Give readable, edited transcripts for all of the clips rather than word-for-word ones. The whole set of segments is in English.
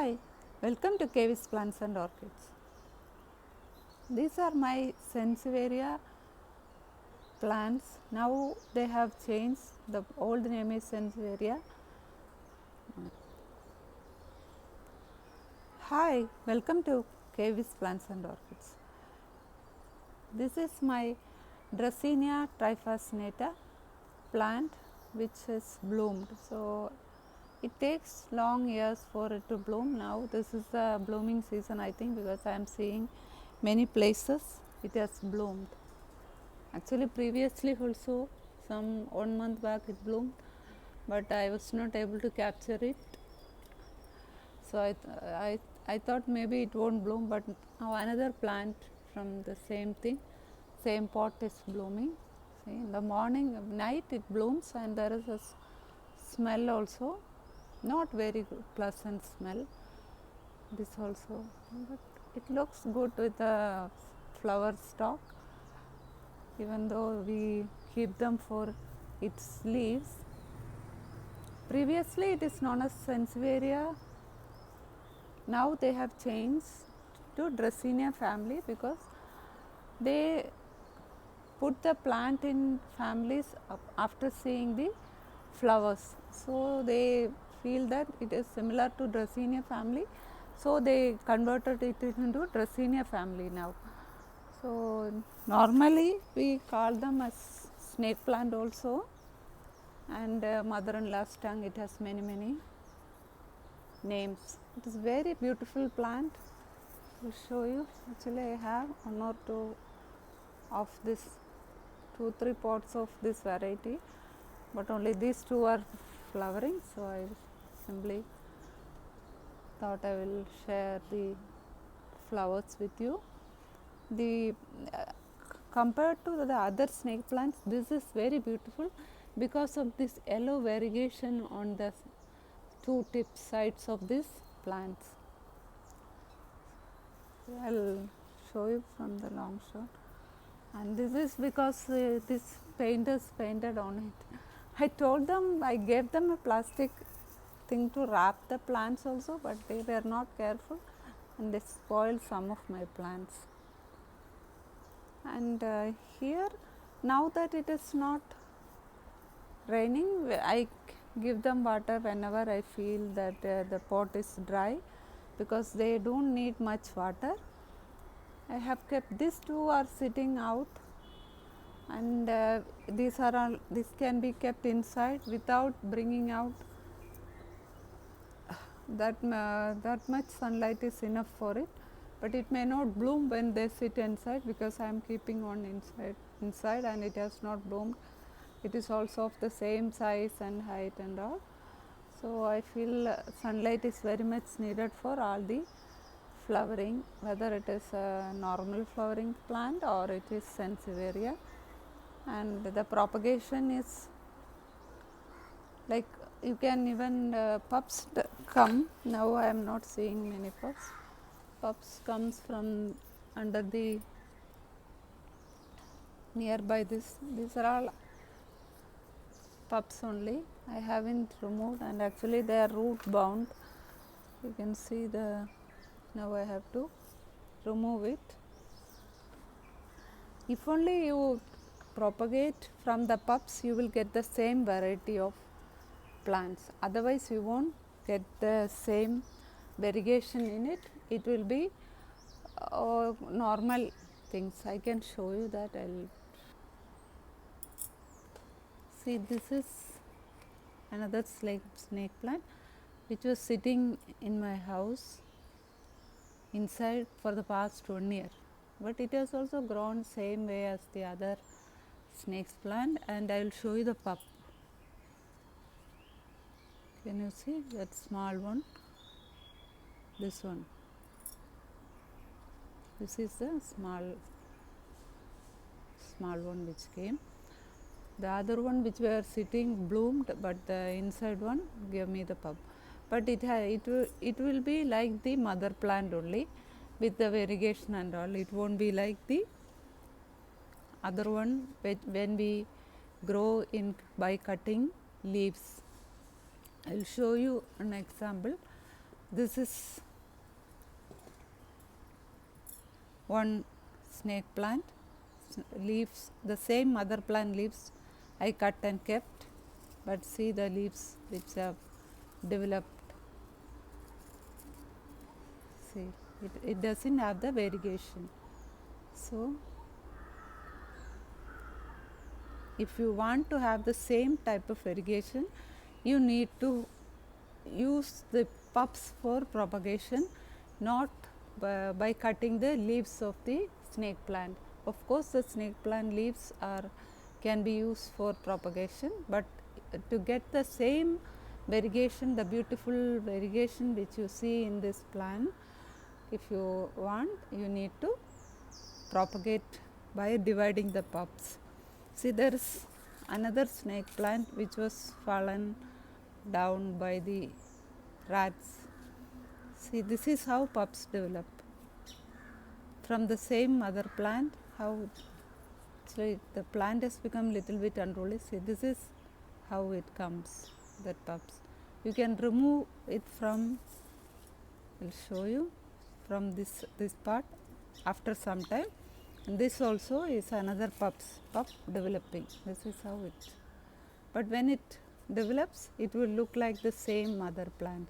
Hi, welcome to KV's Plants and Orchids. These are my Sansevieria plants. Now they have changed, the old name is Sansevieria. Hi, welcome to KV's Plants and Orchids. This is my Dracaena trifascinata plant which has bloomed. So it takes long years for it to bloom. Now this is the blooming season, I think, because I am seeing many places it has bloomed. Actually previously also some 1 month back it bloomed, but I was not able to capture it. So I thought maybe it won't bloom, but now another plant from the same thing, same pot is blooming. See, in the morning, night it blooms, and there is a smell also, not very good, pleasant smell. This also, but it looks good with the flower stalk, even though we keep them for its leaves. Previously it is known as Sansevieria. Now they have changed to Dracaena family because they put the plant in families after seeing the flowers. So they feel that it is similar to Dracaena family, so they converted it into Dracaena family now. So normally we call them as snake plant also, and mother-in-law's tongue, it has many names. It is very beautiful plant. I will show you. Actually I have 1 or 2 of this, 2-3 pots of this variety, but only these 2 are flowering, so I simply thought I will share the flowers with you. The compared to the other snake plants, this is very beautiful because of this yellow variegation on the 2 tip sides of these plants. I will show you from the long shot, and this is because this painters painted on it. I told them, I gave them a plastic thing to wrap the plants also, but they were not careful and they spoiled some of my plants. And here, now that it is not raining, I give them water whenever I feel that the pot is dry, because they don't need much water. I have kept these 2 are sitting out, and these can be kept inside without bringing out. That much sunlight is enough for it, but it may not bloom when they sit inside, because I am keeping on inside and it has not bloomed. It is also of the same size and height and all. So I feel sunlight is very much needed for all the flowering, whether it is a normal flowering plant or it is Sansevieria. And the propagation is like, you can even pups come. Now I am not seeing many pups. Pups comes from under the nearby this. These are all pups only. I haven't removed, and actually they are root bound. You can see the, now I have to remove it. If only you propagate from the pups, you will get the same variety of plants. Otherwise you won't get the same variegation in it. It will be normal things. I can show you that. I'll see, this is another snake plant which was sitting in my house inside for the past 1 year, but it has also grown same way as the other snakes plant, and I will show you the pup. Can you see that small one? This one. This is the small one which came. The other one which were sitting bloomed, but the inside one gave me the pup. But it will be like the mother plant only, with the variegation and all. It won't be like the other one when we grow in by cutting leaves. I will show you an example. This is one snake plant, leaves, the same mother plant leaves I cut and kept, but see the leaves which have developed. See, it doesn't have the variegation. So, if you want to have the same type of variegation, you need to use the pups for propagation, not by cutting the leaves of the snake plant. Of course, the snake plant leaves can be used for propagation, but to get the same variegation, the beautiful variegation which you see in this plant, if you want, you need to propagate by dividing the pups. See, there is another snake plant which was fallen down by the rats. See, this is how pups develop from the same mother plant. How actually the plant has become little bit unruly. See, this is how it comes, that pups. You can remove it from, I will show you, from this part after some time. And this also is another pup developing. This is how it, but when it develops, it will look like the same mother plant.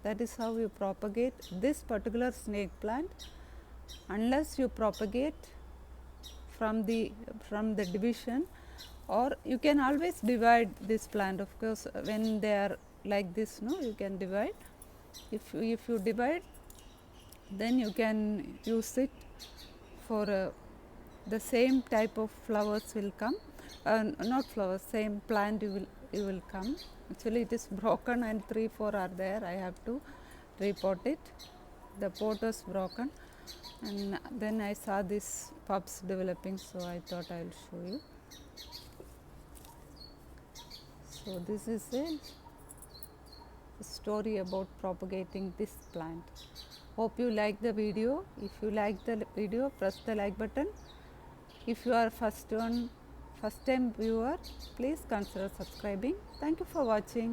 That is how you propagate this particular snake plant. Unless you propagate from the division, or you can always divide this plant. Of course, when they are like this, no, you can divide. If you divide, then you can use it for the same type of flowers will come. Not flowers, same plant you will come. Actually, it is broken and 3-4 are there. I have to repot it. The pot was broken, and then I saw these pups developing, so I thought I will show you. So this is a story about propagating this plant. Hope you like the video. If you like the video, press the like button. If you are first time viewer, please consider subscribing. Thank you for watching.